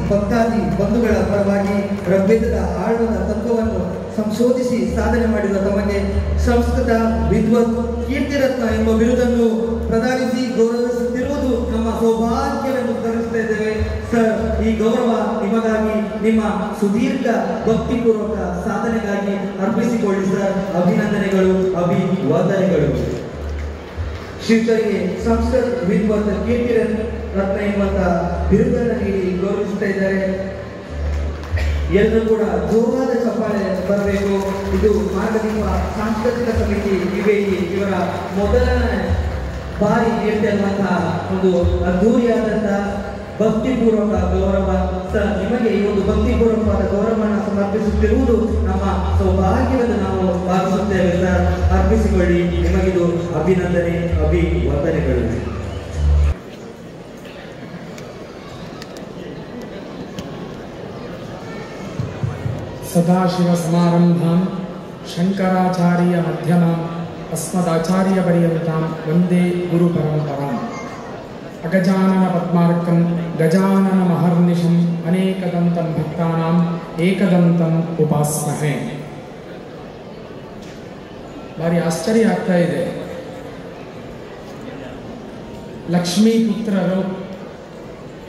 ಭಕ್ತಾದಿ ಬಂಧುಗಳ ಪರವಾಗಿ ಋಗ್ವೇದದ ಆಳ್ವದ ತತ್ವವನ್ನು ಸಂಶೋಧಿಸಿ ಸಾಧನೆ ಮಾಡಿದ ತಮಗೆ ಸಂಸ್ಕೃತ ವಿದ್ವತ್ ಕೀರ್ತಿರತ್ನ ಎಂಬ ಬಿರುದನ್ನು ಪ್ರದಾನಿಸಿ ಗೌರವಿಸುತ್ತಿರುವುದು ನಮ್ಮ ಸೌಭಾಗ್ಯವೆಂದು ತರಿಸ್ತಾ ಇದ್ದೇವೆ. ಸರ್, ಈ ಗೌರವ ನಿಮಗಾಗಿ ನಿಮ್ಮ ಸುದೀರ್ಘ ಭಕ್ತಿಪೂರ್ವಕ ಸಾಧನೆಗಾಗಿ ಅರ್ಪಿಸಿಕೊಳ್ಳಿ ಸರ್. ಅಭಿನಂದನೆಗಳು, ಅಭಿವಂದನೆಗಳು. ಶ್ರೀಕರಿಗೆ ಸಂಸ್ಕೃತ ವಿದ್ವತ್ ಕೀರ್ತಿರತ್ನ ಎಂಬಂತ ಬಿರುದನ್ನು ನೀಡಿ ಗೌರವಿಸ್ತಾ ಇದ್ದಾರೆ. ಎಲ್ಲರೂ ಕೂಡ ಜೋರಾದ ಚಪ್ಪಾಳೆ ಬರಬೇಕು. ಇದು ಮಾರ್ಗದೀಪ ಸಾಂಸ್ಕೃತಿಕ ಸಮಿತಿ ಇವರ ಮೊದಲನೇ ಬಾರಿ ನೀಡುತ್ತಿರುವಂತಹ ಒಂದು ಅದ್ಧೂರಿಯಾದಂತಹ ಭಕ್ತಿಪೂರ್ವಕ ಗೌರವ. ಸರ್, ನಿಮಗೆ ಈ ಒಂದು ಭಕ್ತಿಪೂರ್ವಕವಾದ ಗೌರವವನ್ನು ಸಮರ್ಪಿಸುತ್ತಿರುವುದು ನಮ್ಮ ಸೌಭಾಗ್ಯವೆಂದು ನಾವು ಭಾವಿಸುತ್ತೇವೆ ಸರ್. ಅರ್ಪಿಸಿಕೊಳ್ಳಿ. ನಿಮಗಿದು ಅಭಿನಂದನೆ, ಅಭಿವಂದನೆಗಳು. ಸದಾಶಿವ ಸಮಾರಂಭಾಂ ಶಂಕರಾಚಾರ್ಯ ಮಧ್ಯಮಾಂ ಅಸ್ಮದಾಚಾರ್ಯ ಪರ್ಯಂತಾಂ ವಂದೇ ಗುರು ಪರಂಪರಾಂ. ಅಗಜಾನನ ಪದ್ಮಾರ್ಕಂ ಗಜಾನನ ಮಹರ್ನಿಶಂ ಅನೇಕದಂತಂ ಭಕ್ತಾನಾಂ ಏಕದಂತಂ ಉಪಾಸ್ಮಹೆ. ಭಾರಿ ಆಶ್ಚರ್ಯ ಆಗ್ತಾ ಇದೆ. ಲಕ್ಷ್ಮೀ ಪುತ್ರರು,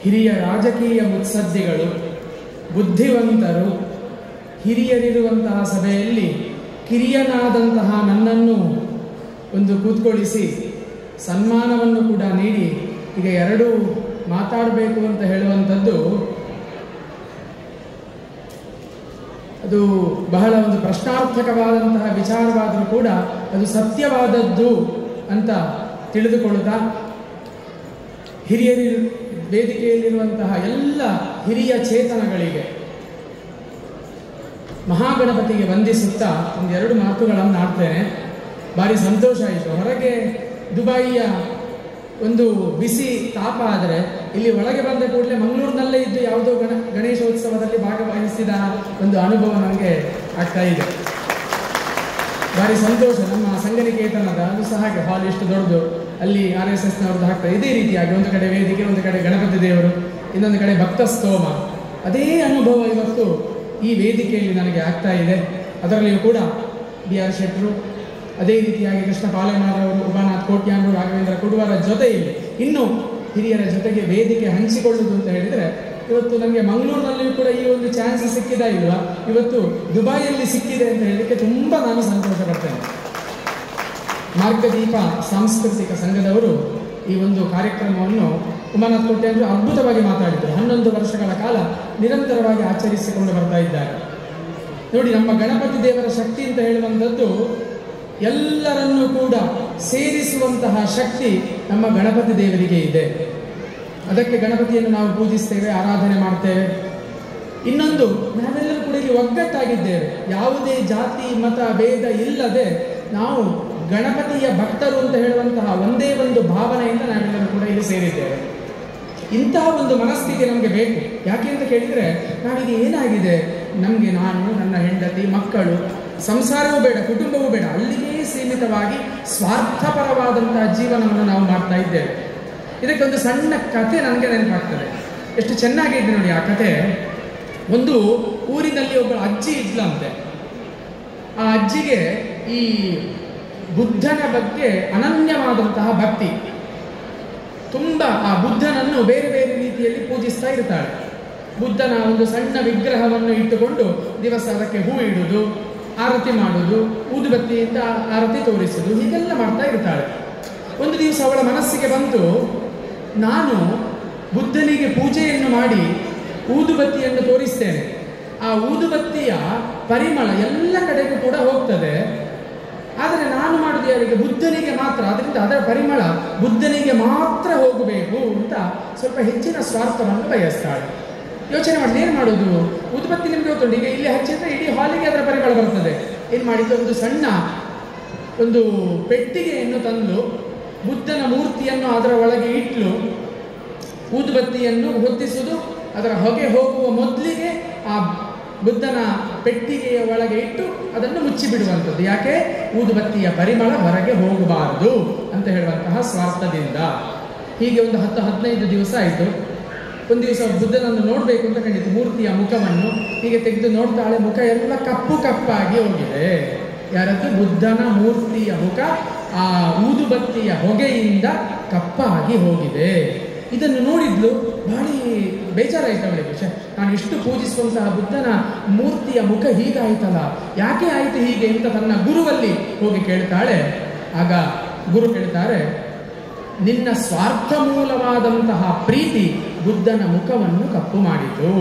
ಹಿರಿಯ ರಾಜಕೀಯ ಮುತ್ಸದ್ದಿಗಳು, ಬುದ್ಧಿವಂತರು, ಹಿರಿಯರಿರುವಂತಹ ಸಭೆಯಲ್ಲಿ ಕಿರಿಯನಾದಂತಹ ನನ್ನನ್ನು ಒಂದು ಕೂತ್ಕೊಳ್ಳಿಸಿ ಸನ್ಮಾನವನ್ನು ಕೂಡ ನೀಡಿ ಈಗ ಎರಡೂ ಮಾತಾಡಬೇಕು ಅಂತ ಹೇಳುವಂಥದ್ದು ಅದು ಬಹಳ ಒಂದು ಪ್ರಶ್ನಾರ್ಥಕವಾದಂತಹ ವಿಚಾರವಾದರೂ ಕೂಡ ಅದು ಸತ್ಯವಾದದ್ದು ಅಂತ ತಿಳಿದುಕೊಳ್ಳುತ್ತಾ ವೇದಿಕೆಯಲ್ಲಿರುವಂತಹ ಎಲ್ಲ ಹಿರಿಯ ಚೇತನಗಳಿಗೆ ಮಹಾಗಣಪತಿಗೆ ವಂದಿಸುತ್ತಾ ಒಂದೆರಡು ಮಾತುಗಳನ್ನು ಆಡ್ತೇನೆ. ಭಾರಿ ಸಂತೋಷ ಆಯಿತು. ಹೊರಗೆ ದುಬೈಯ ಒಂದು ಬಿಸಿ ತಾಪ ಆದರೆ ಇಲ್ಲಿ ಒಳಗೆ ಬಂದ ಕೂಡಲೇ ಮಂಗಳೂರಿನಲ್ಲೇ ಇದ್ದು ಯಾವುದೋ ಗಣೇಶೋತ್ಸವದಲ್ಲಿ ಭಾಗವಹಿಸಿದ ಒಂದು ಅನುಭವ ನನಗೆ ಆಗ್ತಾ ಇದೆ. ಭಾರಿ ಸಂತೋಷ. ನಮ್ಮ ಸಂಘನಿಕೇತನದ ಅದು ಸಹ ಹಾಗೆ ಹಾಲ್ ಇಷ್ಟು ದೊಡ್ಡದು, ಅಲ್ಲಿ RSSನವ್ರದ್ದು ಹಾಕ್ತಾರೆ. ಇದೇ ರೀತಿಯಾಗಿ ಒಂದು ಕಡೆ ವೇದಿಕೆ, ಒಂದು ಕಡೆ ಗಣಪತಿ ದೇವರು, ಇನ್ನೊಂದು ಕಡೆ ಭಕ್ತ ಸ್ತೋಮ. ಅದೇ ಅನುಭವ ಇವತ್ತು ಈ ವೇದಿಕೆಯಲ್ಲಿ ನನಗೆ ಆಗ್ತಾ ಇದೆ. ಅದರಲ್ಲಿಯೂ ಕೂಡ BR ಶೆಟ್ಟರು, ಅದೇ ರೀತಿಯಾಗಿ ಕೃಷ್ಣ ಪಾಲೆಮಾರವರು, ಉಮಾನಾಥ್ ಕೋಟ್ಯಾನರು, ರಾಘವೇಂದ್ರ ಕುಡುವರ ಜೊತೆಯಲ್ಲಿ ಇನ್ನೂ ಹಿರಿಯರ ಜೊತೆಗೆ ವೇದಿಕೆ ಹಂಚಿಕೊಳ್ಳುವುದು ಅಂತ ಹೇಳಿದರೆ ಇವತ್ತು ನನಗೆ ಮಂಗಳೂರಿನಲ್ಲಿಯೂ ಕೂಡ ಈ ಒಂದು ಚಾನ್ಸ್ ಸಿಕ್ಕಿದ ಇಲ್ವಾ, ಇವತ್ತು ದುಬೈಯಲ್ಲಿ ಸಿಕ್ಕಿದೆ ಅಂತ ಹೇಳಲಿಕ್ಕೆ ತುಂಬ ನಾನು ಸಂತೋಷ ಪಡ್ತೇನೆ. ಮಾರ್ಗದೀಪ ಸಾಂಸ್ಕೃತಿಕ ಸಂಘದವರು ಈ ಒಂದು ಕಾರ್ಯಕ್ರಮವನ್ನು ಉಮಾನಾಥ್ ಕೋಟ್ಯಾನರು ಅದ್ಭುತವಾಗಿ ಮಾತಾಡಿದರು. 11 ವರ್ಷಗಳ ಕಾಲ ನಿರಂತರವಾಗಿ ಆಚರಿಸಿಕೊಂಡು ಬರ್ತಾ ಇದ್ದಾರೆ. ನೋಡಿ, ನಮ್ಮ ಗಣಪತಿ ದೇವರ ಶಕ್ತಿ ಅಂತ ಹೇಳುವಂಥದ್ದು ಎಲ್ಲರನ್ನೂ ಕೂಡ ಸೇರಿಸುವಂತಹ ಶಕ್ತಿ ನಮ್ಮ ಗಣಪತಿ ದೇವರಿಗೆ ಇದೆ. ಅದಕ್ಕೆ ಗಣಪತಿಯನ್ನು ನಾವು ಪೂಜಿಸ್ತೇವೆ, ಆರಾಧನೆ ಮಾಡ್ತೇವೆ. ಇನ್ನೊಂದು, ನಾವೆಲ್ಲರೂ ಕೂಡ ಇಲ್ಲಿ ಒಗ್ಗಟ್ಟಾಗಿದ್ದೇವೆ. ಯಾವುದೇ ಜಾತಿ ಮತ ಭೇದ ಇಲ್ಲದೆ ನಾವು ಗಣಪತಿಯ ಭಕ್ತರು ಅಂತ ಹೇಳುವಂತಹ ಒಂದೇ ಒಂದು ಭಾವನೆಯಿಂದ ನಾವೆಲ್ಲರೂ ಕೂಡ ಇಲ್ಲಿ ಸೇರಿದ್ದೇವೆ. ಇಂತಹ ಒಂದು ಮನಸ್ಥಿತಿ ನಮಗೆ ಬೇಕು. ಯಾಕೆ ಅಂತ ಕೇಳಿದರೆ, ನಾವೀಗ ಏನಾಗಿದೆ, ನಮಗೆ ನಾನು, ನನ್ನ ಹೆಂಡತಿ, ಮಕ್ಕಳು, ಸಂಸಾರವೂ ಬೇಡ, ಕುಟುಂಬವೂ ಬೇಡ, ಅಲ್ಲಿಗೆ ಸೀಮಿತವಾಗಿ ಸ್ವಾರ್ಥಪರವಾದಂತಹ ಜೀವನವನ್ನು ನಾವು ಮಾಡ್ತಾ ಇದ್ದೇವೆ. ಇದಕ್ಕೊಂದು ಸಣ್ಣ ಕತೆ ನನಗೆ ನೆನಪಾಗ್ತದೆ. ಎಷ್ಟು ಚೆನ್ನಾಗಿದೆ ನೋಡಿ ಆ ಕತೆ. ಒಂದು ಊರಿನಲ್ಲಿ ಒಬ್ಬ ಅಜ್ಜಿ ಇದ್ಲಂತೆ. ಆ ಅಜ್ಜಿಗೆ ಈ ಬುದ್ಧನ ಬಗ್ಗೆ ಅನನ್ಯವಾದಂತಹ ಭಕ್ತಿ. ತುಂಬ ಆ ಬುದ್ಧನನ್ನು ಬೇರೆ ಬೇರೆ ರೀತಿಯಲ್ಲಿ ಪೂಜಿಸ್ತಾ ಇರ್ತಾಳೆ. ಬುದ್ಧನ ಒಂದು ಸಣ್ಣ ವಿಗ್ರಹವನ್ನು ಇಟ್ಟುಕೊಂಡು ದಿವಸ ಅದಕ್ಕೆ ಹೂ ಇಡುವುದು, ಆರತಿ ಮಾಡುವುದು, ಊದುಬತ್ತಿಯಿಂದ ಆರತಿ ತೋರಿಸುವುದು, ಹೀಗೆಲ್ಲ ಮಾಡ್ತಾ ಇರ್ತಾಳೆ. ಒಂದು ದಿವಸ ಅವಳ ಮನಸ್ಸಿಗೆ ಬಂತು, ನಾನು ಬುದ್ಧನಿಗೆ ಪೂಜೆಯನ್ನು ಮಾಡಿ ಊದುಬತ್ತಿಯನ್ನು ತೋರಿಸ್ತೇನೆ, ಆ ಊದುಬತ್ತಿಯ ಪರಿಮಳ ಎಲ್ಲ ಕಡೆಗೂ ಕೂಡ ಹೋಗ್ತದೆ. ಆದರೆ ನಾನು ಮಾಡುದು ಯಾರಿಗೆ? ಬುದ್ಧನಿಗೆ ಮಾತ್ರ. ಅದರಿಂದ ಅದರ ಪರಿಮಳ ಬುದ್ಧನಿಗೆ ಮಾತ್ರ ಹೋಗಬೇಕು ಅಂತ ಸ್ವಲ್ಪ ಹೆಚ್ಚಿನ ಸ್ವಾರ್ಥವನ್ನು ಬಯಸ್ತಾಳೆ. ಯೋಚನೆ ಮಾಡಿ ಏನು ಮಾಡೋದು? ಊದುಬತ್ತಿ ನಿಮ್ಗೆ ಗೊತ್ತುಂಟು, ಈಗ ಇಲ್ಲಿ ಹಚ್ಚಿದ್ರೆ ಇಡೀ ಹಾಲಿಗೆ ಅದರ ಪರಿಮಳ ಬರ್ತದೆ. ಏನು ಮಾಡಿದ್ದು, ಒಂದು ಸಣ್ಣ ಒಂದು ಪೆಟ್ಟಿಗೆಯನ್ನು ತಂದು ಬುದ್ಧನ ಮೂರ್ತಿಯನ್ನು ಅದರ ಒಳಗೆ ಇಟ್ಲು, ಊದುಬತ್ತಿಯನ್ನು ಹೊತ್ತಿಸುವುದು, ಅದರ ಹೊಗೆ ಹೋಗುವ ಮೊದಲಿಗೆ ಆ ಬುದ್ಧನ ಪೆಟ್ಟಿಗೆಯ ಒಳಗೆ ಇಟ್ಟು ಅದನ್ನು ಮುಚ್ಚಿಬಿಡುವಂಥದ್ದು. ಯಾಕೆ? ಊದುಬತ್ತಿಯ ಪರಿಮಳ ಹೊರಗೆ ಹೋಗಬಾರದು ಅಂತ ಹೇಳುವಂತಹ ಸ್ವಾರ್ಥದಿಂದ. ಹೀಗೆ ಒಂದು 10-15 ದಿವಸ ಆಯಿತು. ಒಂದು ದಿವಸ ಬುದ್ಧನನ್ನು ನೋಡಬೇಕು ಅಂತ ಕಂಡಿತು. ಮೂರ್ತಿಯ ಮುಖವನ್ನು ಹೀಗೆ ತೆಗೆದು ನೋಡ್ತಾಳೆ, ಮುಖ ಎಲ್ಲ ಕಪ್ಪು ಕಪ್ಪಾಗಿ ಹೋಗಿದೆ. ಯಾರದ್ದು? ಬುದ್ಧನ ಮೂರ್ತಿಯ ಮುಖ ಆ ಊದುಬತ್ತಿಯ ಹೊಗೆಯಿಂದ ಕಪ್ಪಾಗಿ ಹೋಗಿದೆ. ಇದನ್ನು ನೋಡಿದ್ಲು, ಭಾರಿ ಬೇಜಾರಾಯ್ತು ಅವಳಿಗೆ. ನಾನು ಇಷ್ಟು ಪೂಜಿಸುವಂತಹ ಬುದ್ಧನ ಮೂರ್ತಿಯ ಮುಖ ಹೀಗಾಯ್ತಲ್ಲ, ಯಾಕೆ ಆಯಿತು ಹೀಗೆ ಅಂತ ತನ್ನ ಗುರುವಲ್ಲಿ ಹೋಗಿ ಕೇಳ್ತಾಳೆ. ಆಗ ಗುರು ಕೇಳ್ತಾರೆ, ನಿನ್ನ ಸ್ವಾರ್ಥ ಮೂಲವಾದಂತಹ ಪ್ರೀತಿ ಬುದ್ಧನ ಮುಖವನ್ನು ಕಪ್ಪು ಮಾಡಿತು.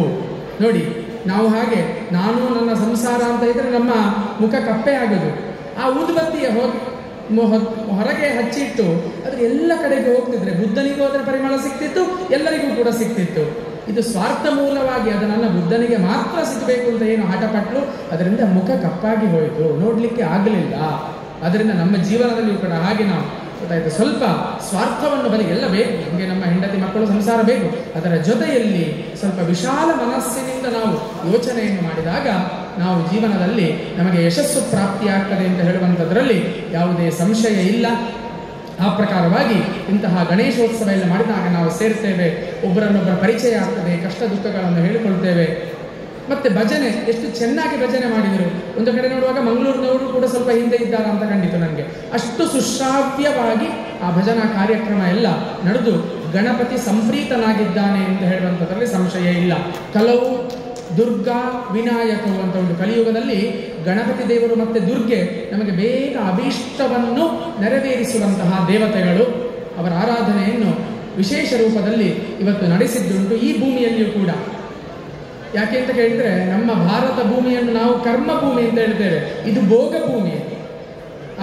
ನೋಡಿ, ನಾವು ಹಾಗೆ ನಾನು ನನ್ನ ಸಂಸಾರ ಅಂತ ಇದ್ರೆ ನಮ್ಮ ಮುಖ ಕಪ್ಪೆ ಆಗೋದು. ಆ ಊದುಬತ್ತಿಯ ಹೊರಗೆ ಹಚ್ಚಿಟ್ಟು ಅದ್ರ ಎಲ್ಲ ಕಡೆಗೆ ಹೋಗ್ತಿದ್ರೆ ಬುದ್ಧನಿಗೂ ಅದರ ಪರಿಮಳ ಸಿಕ್ತಿತ್ತು, ಎಲ್ಲರಿಗೂ ಕೂಡ ಸಿಕ್ತಿತ್ತು. ಇದು ಸ್ವಾರ್ಥ ಮೂಲವಾಗಿ ಅದು ನನ್ನ ಬುದ್ಧನಿಗೆ ಮಾತ್ರ ಸಿಗಬೇಕು ಅಂತ ಏನು ಹಠಪಟ್ಲು, ಅದರಿಂದ ಮುಖ ಕಪ್ಪಾಗಿ ಹೋಯಿತು, ನೋಡ್ಲಿಕ್ಕೆ ಆಗಲಿಲ್ಲ. ಅದರಿಂದ ನಮ್ಮ ಜೀವನದಲ್ಲಿ ಕೂಡ ಹಾಗೆ ನಾವು ಗೊತ್ತಾಯ್ತು, ಸ್ವಲ್ಪ ಸ್ವಾರ್ಥವನ್ನು ಬಲಿ ಎಲ್ಲ ಬೇಕು. ನಮಗೆ ನಮ್ಮ ಹೆಂಡತಿ ಮಕ್ಕಳು ಸಂಸಾರ ಬೇಕು. ಅದರ ಜೊತೆಯಲ್ಲಿ ಸ್ವಲ್ಪ ವಿಶಾಲ ಮನಸ್ಸಿನಿಂದ ನಾವು ಯೋಚನೆಯನ್ನು ಮಾಡಿದಾಗ ನಾವು ಜೀವನದಲ್ಲಿ ನಮಗೆ ಯಶಸ್ಸು ಪ್ರಾಪ್ತಿಯಾಗ್ತದೆ ಅಂತ ಹೇಳುವಂಥದ್ರಲ್ಲಿ ಯಾವುದೇ ಸಂಶಯ ಇಲ್ಲ. ಆ ಪ್ರಕಾರವಾಗಿ ಇಂತಹ ಗಣೇಶೋತ್ಸವ ಎಲ್ಲ ಮಾಡಿದಾಗ ನಾವು ಸೇರ್ತೇವೆ, ಒಬ್ಬರನ್ನೊಬ್ಬರ ಪರಿಚಯ ಆಗ್ತದೆ, ಕಷ್ಟ ದುಃಖಗಳನ್ನು ಹೇಳಿಕೊಳ್ತೇವೆ. ಮತ್ತೆ ಭಜನೆ ಎಷ್ಟು ಚೆನ್ನಾಗಿ ಭಜನೆ ಮಾಡಿದರು. ಒಂದು ಕಡೆ ನೋಡುವಾಗ ಮಂಗಳೂರಿನವರು ಕೂಡ ಸ್ವಲ್ಪ ಹಿಂದೆ ಇದ್ದಾರೆ ಅಂತ ಕಂಡಿತು ನನಗೆ. ಅಷ್ಟು ಸುಶ್ರಾವ್ಯವಾಗಿ ಆ ಭಜನಾ ಕಾರ್ಯಕ್ರಮ ಎಲ್ಲ ನಡೆದು ಗಣಪತಿ ಸಂಪ್ರೀತನಾಗಿದ್ದಾನೆ ಅಂತ ಹೇಳುವಂಥದ್ರಲ್ಲಿ ಸಂಶಯ ಇಲ್ಲ. ಕಲವು ದುರ್ಗಾ ವಿನಾಯಕವು ಅಂತ ಒಂದು ಕಲಿಯುಗದಲ್ಲಿ ಗಣಪತಿ ದೇವರು ಮತ್ತು ದುರ್ಗೆ ನಮಗೆ ಬೇಗ ಅಭೀಷ್ಟವನ್ನು ನೆರವೇರಿಸುವಂತಹ ದೇವತೆಗಳು. ಅವರ ಆರಾಧನೆಯನ್ನು ವಿಶೇಷ ರೂಪದಲ್ಲಿ ಇವತ್ತು ನಡೆಸಿದ್ದುಂಟು ಈ ಭೂಮಿಯಲ್ಲಿಯೂ ಕೂಡ. ಯಾಕೆ ಅಂತ ಕೇಳಿದ್ರೆ, ನಮ್ಮ ಭಾರತ ಭೂಮಿಯನ್ನು ನಾವು ಕರ್ಮ ಭೂಮಿ ಅಂತ ಹೇಳ್ತೇವೆ, ಇದು ಭೋಗ ಭೂಮಿ.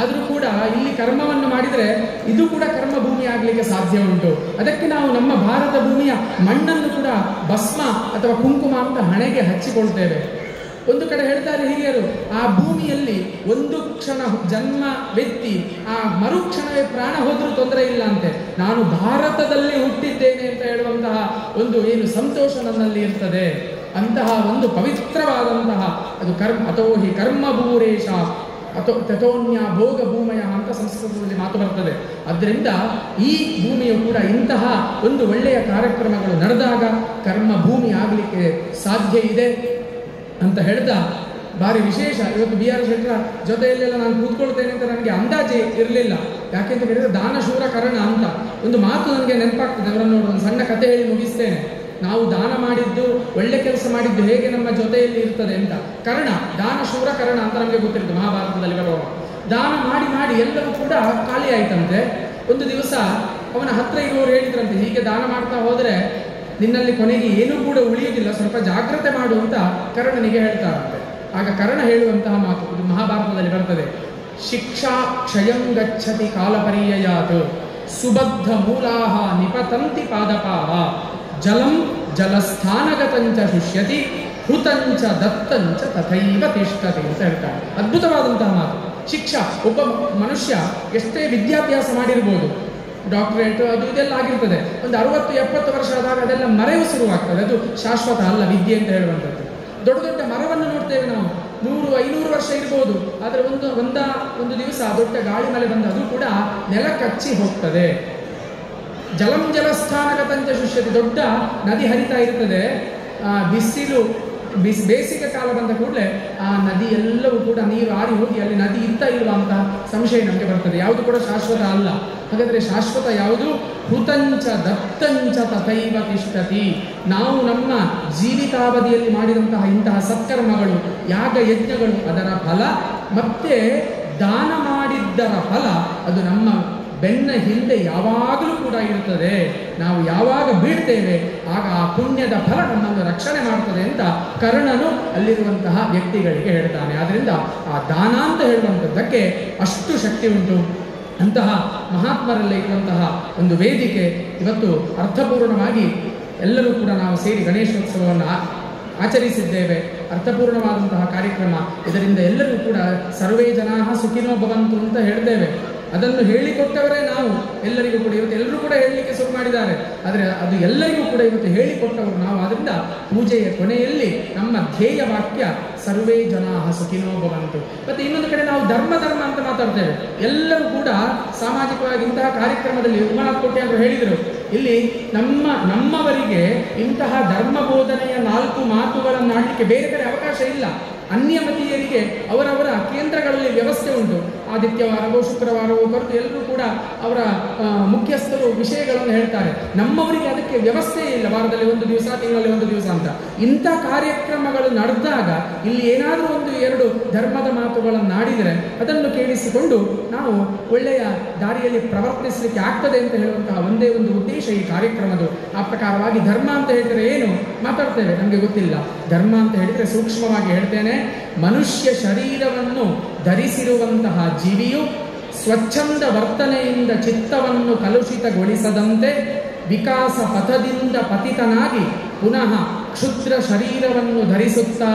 ಆದರೂ ಕೂಡ ಇಲ್ಲಿ ಕರ್ಮವನ್ನು ಮಾಡಿದರೆ ಇದು ಕೂಡ ಕರ್ಮ ಭೂಮಿ ಆಗಲಿಕ್ಕೆ ಸಾಧ್ಯ ಉಂಟು. ಅದಕ್ಕೆ ನಾವು ನಮ್ಮ ಭಾರತ ಭೂಮಿಯ ಮಣ್ಣನ್ನು ಕೂಡ ಭಸ್ಮ ಅಥವಾ ಕುಂಕುಮ ಅಂತ ಹಣೆಗೆ ಹಚ್ಚಿಕೊಳ್ತೇವೆ. ಒಂದು ಕಡೆ ಹೇಳ್ತಾರೆ ಹಿರಿಯರು, ಆ ಭೂಮಿಯಲ್ಲಿ ಒಂದು ಕ್ಷಣ ಜನ್ಮ ವ್ಯಕ್ತಿ ಆ ಮರುಕ್ಷಣವೇ ಪ್ರಾಣ ಹೋದ್ರೂ ತೊಂದರೆ ಇಲ್ಲ ಅಂತೆ. ನಾನು ಭಾರತದಲ್ಲಿ ಹುಟ್ಟಿದ್ದೇನೆ ಅಂತ ಹೇಳುವಂತಹ ಒಂದು ಏನು ಸಂತೋಷ ನನ್ನಲ್ಲಿ ಇರ್ತದೆ. ಅಂತಹ ಒಂದು ಪವಿತ್ರವಾದಂತಹ ಅದು ಅಥೋಹಿ ಕರ್ಮಭೂರೇಶ ತಥೋನ್ಯ ಭೋಗ ಭೂಮಯ ಅಂತ ಸಂಸ್ಕೃತದಲ್ಲಿ ಮಾತು ಬರ್ತದೆ. ಆದ್ದರಿಂದ ಈ ಭೂಮಿಯು ಕೂಡ ಇಂತಹ ಒಂದು ಒಳ್ಳೆಯ ಕಾರ್ಯಕ್ರಮಗಳು ನಡೆದಾಗ ಕರ್ಮ ಭೂಮಿ ಆಗಲಿಕ್ಕೆ ಸಾಧ್ಯ ಇದೆ ಅಂತ ಹೇಳ್ದ. ಭಾರಿ ವಿಶೇಷ. ಇವತ್ತು BR ಶೆಟ್ಟರ ಜೊತೆಯಲ್ಲೆಲ್ಲ ನಾನು ಕೂತ್ಕೊಳ್ತೇನೆ ಅಂತ ನನಗೆ ಅಂದಾಜೆ ಇರಲಿಲ್ಲ. ಯಾಕೆಂತ ಹೇಳಿದ್ರೆ ದಾನಶೂರ ಕರ್ಣ ಅಂತ ಒಂದು ಮಾತು ನನಗೆ ನೆನಪಾಗ್ತದೆ. ಅವರನ್ನು ನೋಡಿ ಒಂದು ಸಣ್ಣ ಕಥೆ ಹೇಳಿ ಮುಗಿಸ್ತೇನೆ. ನಾವು ದಾನ ಮಾಡಿದ್ದು, ಒಳ್ಳೆ ಕೆಲಸ ಮಾಡಿದ್ದು ಹೇಗೆ ನಮ್ಮ ಜೊತೆಯಲ್ಲಿ ಇರ್ತದೆ ಅಂತ. ಕರ್ಣ, ದಾನಶೂರ ಕರ್ಣ ಅಂತ ನಮಗೆ ಗೊತ್ತಿರುತ್ತೆ, ಮಹಾಭಾರತದಲ್ಲಿ ಬರುವ. ದಾನ ಮಾಡಿ ಮಾಡಿ ಎಲ್ಲವೂ ಕೂಡ ಖಾಲಿ ಆಯ್ತಂತೆ. ಒಂದು ದಿವಸ ಅವನ ಹತ್ರ ಇರುವವರು ಹೇಳಿದ್ರಂತೆ, ಹೀಗೆ ದಾನ ಮಾಡ್ತಾ ಹೋದರೆ ನಿನ್ನಲ್ಲಿ ಕೊನೆಗೆ ಏನೂ ಕೂಡ ಉಳಿಯುವುದಿಲ್ಲ, ಸ್ವಲ್ಪ ಜಾಗ್ರತೆ ಮಾಡು ಅಂತ ಕರ್ಣನಿಗೆ ಹೇಳ್ತಾರಂತೆ. ಆಗ ಕರ್ಣ ಹೇಳುವಂತಹ ಮಾತು ಇದು ಮಹಾಭಾರತದಲ್ಲಿ ಬರ್ತದೆ. ಶಿಕ್ಷಾ ಕ್ಷಯಂ ಗಚ್ಚತಿ ಕಾಲಪರ್ಯಯಾತ್ ಸುಬದ್ಧ ಮೂಲಾಹ ನಿಪತಂತಿ ಪಾದಪಾಹ ಜಲಂ ಜಲಸ್ಥಾನಗತಂಚ ಶುಷ್ಯತಿ ಹೃತಂಚ ದತ್ತಂಚ ತಥೈವ ತಿಷ್ಠತಿ ಅಂತ ಹೇಳ್ತಾರೆ. ಅದ್ಭುತವಾದಂತಹ ಮಾತು. ಶಿಕ್ಷಾ, ಒಬ್ಬ ಮನುಷ್ಯ ಎಷ್ಟೇ ವಿದ್ಯಾಭ್ಯಾಸ ಮಾಡಿರ್ಬೋದು, ಡಾಕ್ಟರೇಟ್ ಅದು ಇದೆಲ್ಲ ಆಗಿರ್ತದೆ, ಒಂದು 60-70 ವರ್ಷ ಆದಾಗ ಅದೆಲ್ಲ ಮರೆಯು ಶುರುವಾಗ್ತದೆ. ಅದು ಶಾಶ್ವತ ಅಲ್ಲ ವಿದ್ಯೆ ಅಂತ ಹೇಳುವಂಥದ್ದು. ದೊಡ್ಡ ದೊಡ್ಡ ಮರವನ್ನು ನೋಡ್ತೇವೆ ನಾವು, 100-500 ವರ್ಷ ಇರ್ಬೋದು. ಆದರೆ ಒಂದು ದಿವಸ ದೊಡ್ಡ ಗಾಳಿ ಮಳೆ ಬಂದ ಅದು ಕೂಡ ನೆಲ ಕಚ್ಚಿ ಹೋಗ್ತದೆ. ಜಲಂ ಜಲಸ್ಥಾನಗತಂಚ ಶುಷ್ಯತಿ, ದೊಡ್ಡ ನದಿ ಹರಿತಾ ಇರ್ತದೆ. ಬಿಸಿಲು ಬೇಸಿಗೆ ಕಾಲ ಬಂದ ಕೂಡಲೇ ಆ ನದಿ ಎಲ್ಲವೂ ಕೂಡ ನೀರು ಆರಿ ಹೋಗಿ ಅಲ್ಲಿ ನದಿ ಇರ್ತಾ ಇಲ್ವಾ ಅಂತ ಸಂಶಯ ನಮಗೆ ಬರ್ತದೆ. ಯಾವುದು ಕೂಡ ಶಾಶ್ವತ ಅಲ್ಲ. ಹಾಗಾದರೆ ಶಾಶ್ವತ ಯಾವುದು? ಹೃತಂಚ ದತ್ತಂಚ ತಥೈವ ತಿಷ್ಠತಿ. ನಾವು ನಮ್ಮ ಜೀವಿತಾವಧಿಯಲ್ಲಿ ಮಾಡಿದಂತಹ ಇಂತಹ ಸತ್ಕರ್ಮಗಳು, ಯಾಗ ಯಜ್ಞಗಳು, ಅದರ ಫಲ ಮತ್ತೆ ದಾನ ಮಾಡಿದ್ದರ ಫಲ ಅದು ನಮ್ಮ ಬೆನ್ನ ಹಿಂದೆ ಯಾವಾಗಲೂ ಕೂಡ ಇರುತ್ತದೆ. ನಾವು ಯಾವಾಗ ಬೀಳ್ತೇವೆ ಆಗ ಆ ಪುಣ್ಯದ ಫಲ ನಮ್ಮನ್ನು ರಕ್ಷಣೆ ಮಾಡ್ತದೆ ಅಂತ ಕರ್ಣನು ಅಲ್ಲಿರುವಂತಹ ವ್ಯಕ್ತಿಗಳಿಗೆ ಹೇಳ್ತಾನೆ. ಆದ್ದರಿಂದ ಆ ದಾನ ಅಂತ ಹೇಳುವಂಥದ್ದಕ್ಕೆ ಅಷ್ಟು ಶಕ್ತಿ ಉಂಟು. ಅಂತಹ ಮಹಾತ್ಮರಲ್ಲಿ ಇರುವಂತಹ ಒಂದು ವೇದಿಕೆ ಇವತ್ತು ಅರ್ಥಪೂರ್ಣವಾಗಿ ಎಲ್ಲರೂ ಕೂಡ ನಾವು ಸೇರಿ ಗಣೇಶೋತ್ಸವವನ್ನು ಆಚರಿಸಿದ್ದೇವೆ. ಅರ್ಥಪೂರ್ಣವಾದಂತಹ ಕಾರ್ಯಕ್ರಮ. ಇದರಿಂದ ಎಲ್ಲರೂ ಕೂಡ ಸರ್ವೇ ಜನಾಃ ಸುಖಿನೋ ಭವಂತು ಅಂತ ಹೇಳ್ತೇವೆ. ಅದನ್ನು ಹೇಳಿಕೊಟ್ಟವರೇ ನಾವು. ಎಲ್ಲರಿಗೂ ಕೂಡ ಇವತ್ತು ಎಲ್ಲರೂ ಕೂಡ ಹೇಳಲಿಕ್ಕೆ ಶುರು ಮಾಡಿದ್ದಾರೆ. ಆದರೆ ಅದು ಎಲ್ಲರಿಗೂ ಕೂಡ ಇವತ್ತು ಹೇಳಿಕೊಟ್ಟವರು ನಾವು. ಆದ್ದರಿಂದ ಪೂಜೆಯ ಕೊನೆಯಲ್ಲಿ ನಮ್ಮ ಧ್ಯೇಯ ವಾಕ್ಯ ಸರ್ವೇ ಜನಾಃ ಸುಖಿನೋ ಭವಂತು. ಮತ್ತು ಇನ್ನೊಂದು ಕಡೆ ನಾವು ಧರ್ಮ ಅಂತ ಮಾತಾಡ್ತೇವೆ. ಎಲ್ಲರೂ ಕೂಡ ಸಾಮಾಜಿಕವಾಗಿ ಇಂತಹ ಕಾರ್ಯಕ್ರಮದಲ್ಲಿ ಉಮಾನಾಥ್ ಕೋಟೆ ಅವರು ಹೇಳಿದರು, ಇಲ್ಲಿ ನಮ್ಮವರಿಗೆ ಇಂತಹ ಧರ್ಮ ಬೋಧನೆಯ 4 ಮಾತುಗಳನ್ನು ಆಡಲಿಕ್ಕೆ ಬೇರೆ ಕಡೆ ಅವಕಾಶ ಇಲ್ಲ. ಅನ್ಯಮತೀಯರಿಗೆ ಅವರವರ ಕೇಂದ್ರಗಳಲ್ಲಿ ವ್ಯವಸ್ಥೆ ಉಂಟು. ಆದಿತ್ಯವಾರವೋ ಶುಕ್ರವಾರವೋ ಬರೆದು ಎಲ್ಲರೂ ಕೂಡ ಅವರ ಮುಖ್ಯಸ್ಥರು ವಿಷಯಗಳನ್ನು ಹೇಳ್ತಾರೆ. ನಮ್ಮವರಿಗೆ ಅದಕ್ಕೆ ವ್ಯವಸ್ಥೆ ಇಲ್ಲ. ವಾರದಲ್ಲಿ 1 ದಿವಸ, ತಿಂಗಳಲ್ಲಿ 1 ದಿವಸ ಅಂತ. ಇಂಥ ಕಾರ್ಯಕ್ರಮಗಳು ನಡೆದಾಗ ಇಲ್ಲಿ ಏನಾದರೂ 1-2 ಧರ್ಮದ ಮಾತುಗಳನ್ನು ಆಡಿದರೆ ಅದನ್ನು ಕೇಳಿಸಿಕೊಂಡು ನಾವು ಒಳ್ಳೆಯ ದಾರಿಯಲ್ಲಿ ಪ್ರವರ್ತಿಸಲಿಕ್ಕೆ ಆಗ್ತದೆ ಅಂತ ಹೇಳುವಂತಹ ಒಂದೇ ಒಂದು ಉದ್ದೇಶ ಈ ಕಾರ್ಯಕ್ರಮದು. ಆ ಪ್ರಕಾರವಾಗಿ ಧರ್ಮ ಅಂತ ಹೇಳಿದರೆ ಏನು ಮಾತಾಡ್ತೇವೆ, ನಮಗೆ ಗೊತ್ತಿಲ್ಲ. ಧರ್ಮ ಅಂತ ಹೇಳಿದರೆ ಸೂಕ್ಷ್ಮವಾಗಿ ಹೇಳ್ತೇನೆ, ಮನುಷ್ಯ ಶರೀರವನ್ನು ಧರಿಸಿರುವಂತಹ ಜೀವಿಯು ಸ್ವಚ್ಛಂದ ವರ್ತನೆಯಿಂದ ಚಿತ್ತವನ್ನು ಕಲುಷಿತಗೊಳಿಸದಂತೆ ವಿಕಾಸ ಪಥದಿಂದ ಪತಿತನಾಗಿ ಪುನಃ ಕ್ಷುದ್ರ ಶರೀರವನ್ನು ಧರಿಸುತ್ತಾ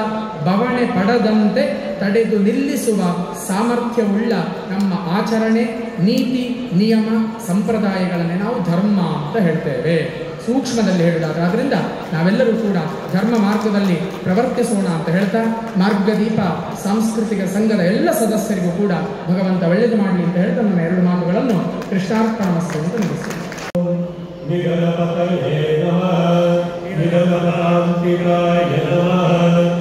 ಬವಣೆ ಪಡದಂತೆ ತಡೆದು ನಿಲ್ಲಿಸುವ ಸಾಮರ್ಥ್ಯವುಳ್ಳ ನಮ್ಮ ಆಚರಣೆ, ನೀತಿ, ನಿಯಮ, ಸಂಪ್ರದಾಯಗಳನ್ನೇ ನಾವು ಧರ್ಮ ಅಂತ ಹೇಳ್ತೇವೆ, ಸೂಕ್ಷ್ಮದಲ್ಲಿ ಹೇಳುವುದಾದ್ರೆ. ಆದ್ದರಿಂದ ನಾವೆಲ್ಲರೂ ಕೂಡ ಧರ್ಮ ಮಾರ್ಗದಲ್ಲಿ ಪ್ರವರ್ತಿಸೋಣ ಅಂತ ಹೇಳ್ತಾ, ಮಾರ್ಗದೀಪ ಸಾಂಸ್ಕೃತಿಕ ಸಂಘದ ಎಲ್ಲ ಸದಸ್ಯರಿಗೂ ಕೂಡ ಭಗವಂತ ಒಳ್ಳೆಯದು ಮಾಡಲಿ ಅಂತ ಹೇಳ್ತಾ ನನ್ನ 2 ಮಾತುಗಳನ್ನು ಕೃಷ್ಣಾರ್ಪಣಮಸ್ತು ಅಂತ ಮುಗಿಸ್ತೇನೆ. ನಿಗಮಪತಯೇ ನಮಃ, ನಿಗಮಕಾಂತಿಕಾಯ ನಮಃ.